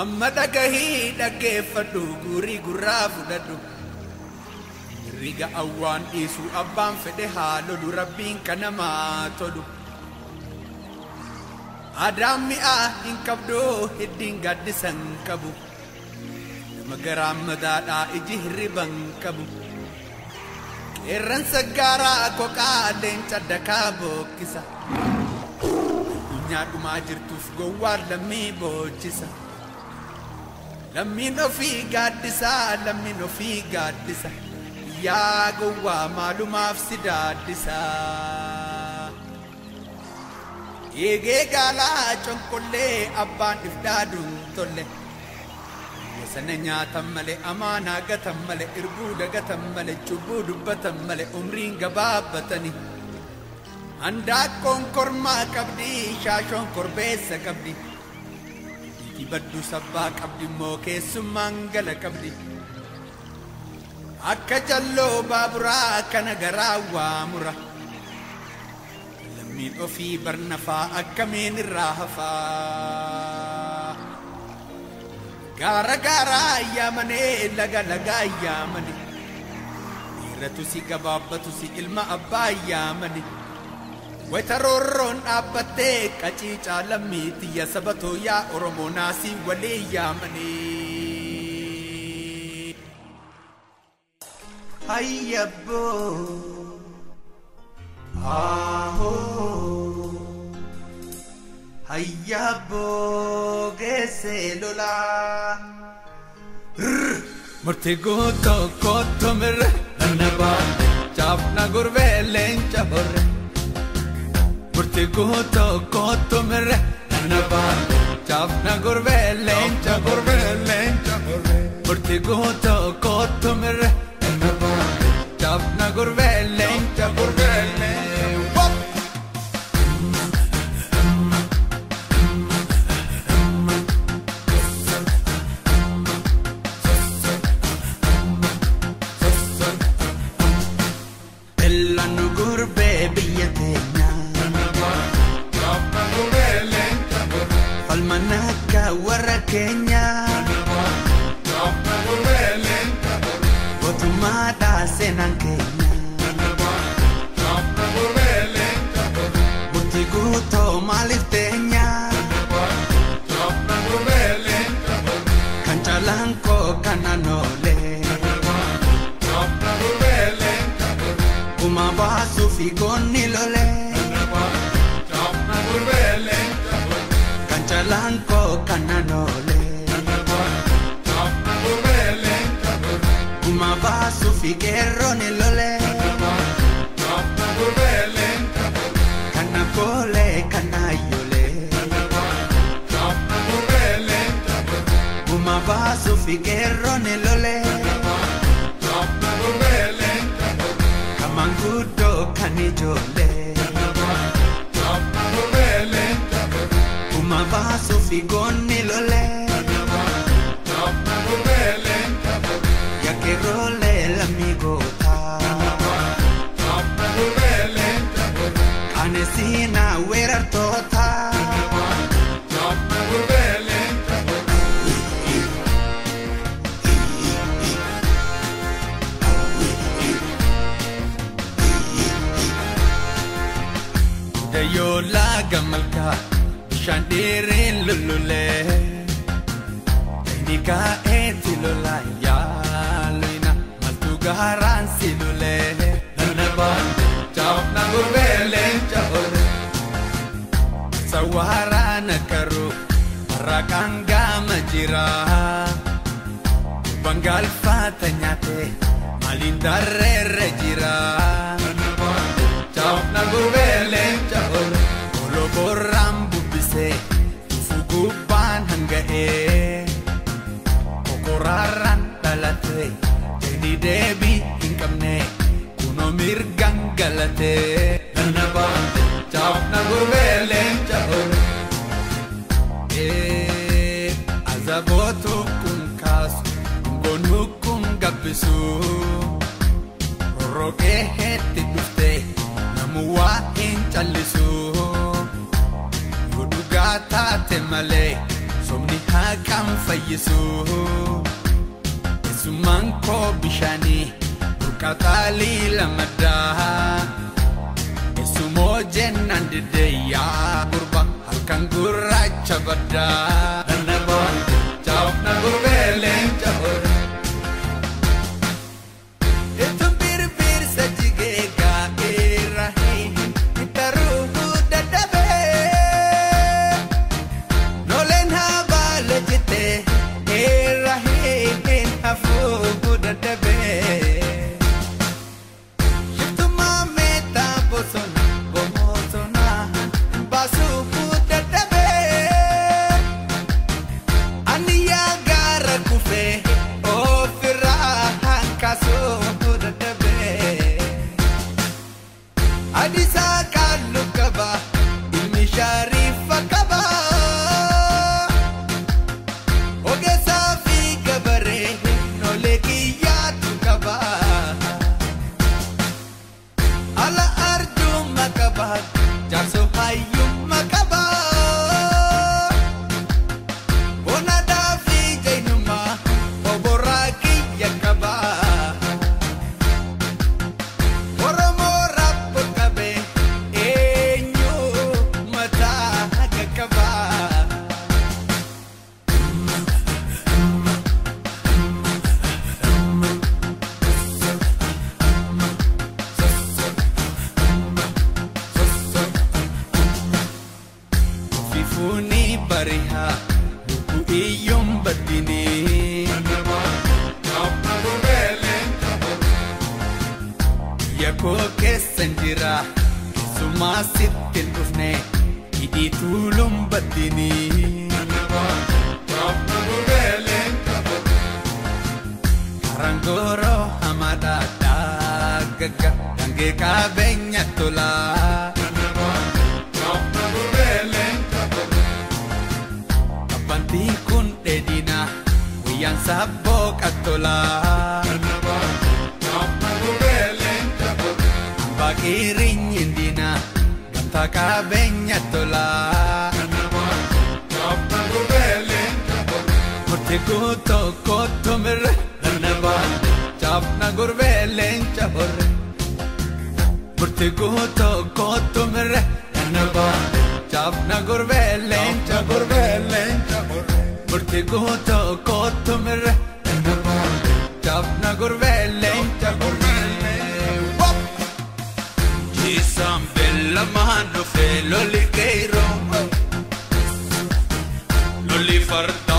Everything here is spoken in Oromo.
amma dhagahi dhaggeeffadhu gurii gurraa fudhadhu riga awwaan dhiisu abbaan fedhe haa lolu rabbiin kan namaa tolu adaan mi'aa hin qabdu hiddiin gaaddisan qabu nama garaan madaadhaa iji hirriban qabu qeerransa gaaraa koqaa leenca dakaa bookkisa addunyaa dhumaa jirtuuf gowwaan lammii boochisa lammiin ofii gaaddisa yaa gowwaa maalumaaf si daaddisa eegee gaalaa conkollee abbaan ifdaaduun tolle sana nyaatan malee amaanaa gatan malee irbuu dagatan malee cubbuu dubbatan malee umriin gabaabbatani handaaqoon kormaa qabdi shaashoon korbeessa qabdi baddu sabbaa qabdi moo keessummaan gala qabdi akka jalloo baaburaa kana garaa waamura lammiin ofii barnafaa akkamiin irraa hafaa gaara gaaraa yaamanii laga yaamanii dhiiratu si gabaabbatu si ilma abbaa yaamanii wayita roorroon dhaabbattee qaciicaa lammii tiyya sabatoo yaa Oromoo naasii walii yaamanii hayyabboo ahoo hayyabboo geessee lolaa murtii guutuu kootu mirre namna baate chaafna gurbee leenca horre murtii guutuu kootu mirre namna baate chaafna gurbee leenca horre murtii guutuu kootu mirre namna baate chaafna gurbee leenca horre Almanaka warra Kenya Otumada senan Kenya Mutiguto maliftenya Kanchalanko kananole Umabasu figoni lole Kanchalanko kananole Umabasu figueroni lole Kanapole kanayole Umabasu figueroni lole Kamangudo kanijole Umabasu figoni lole Yake role lamigota Kanesina werar tota Dayola gamalka Shandirin lulule Nika etilola ya luina Maltugaran silule Nanaban Chawp na gurbele chahore Sawara nakaru Rakanga majira Bangal fatanyate Malindare rejira Chawp na gurbele chahore Borram bubbise Fuguban hangae Kokoraran dalate Jadi debi hinkamne Kuno mirgang galate Nanabang Chawp na gurbele chahor Azabot hukum kasu Ngon hukum gabisu Roroke heti dufte Namuwain chalisu Taate malee somni kan fayyisu Isuman ko bishani Burkatali lamada Isumo jennan dideya Gurba halkan gurracha bada Nanaba Jawab na gurbelen jahor Itu bir sajige ga irahi Itaruhu dadabe Nolen habale jite irahi Hafu dadabe Shiftuma meta bosona Bomosona Basu dadabe Aniya gara kufe Ofira hankaso dadabe Adisa kalu kaba Ilmi sharifa kaba Oge safi kabare Nole kiyatu kaba Ala arju makaba Jarso hayu makaba Bona dafi jainuma Oboraki yakaba Oromo rapu kabe Enyo mata kakaba Fifuni bariha Luku iyong badini Yako kesanjira Sumasitin ufne Idi tulum badini Karangoro hamada dagaga Dange kabenya tola Abanti kun dedina Wiyan sabok atola Bagiring indina Ganta kabenya tola Murti guto koto mirre Nanaba Chapna gurbelen chahorre Murti guto koto mirre Nanaba Chapna gurbelen chahorre Murti guto koto mirre Nanaba Chapna gurbelen chahorre Jisam bella mano fe loli keiro Loli farda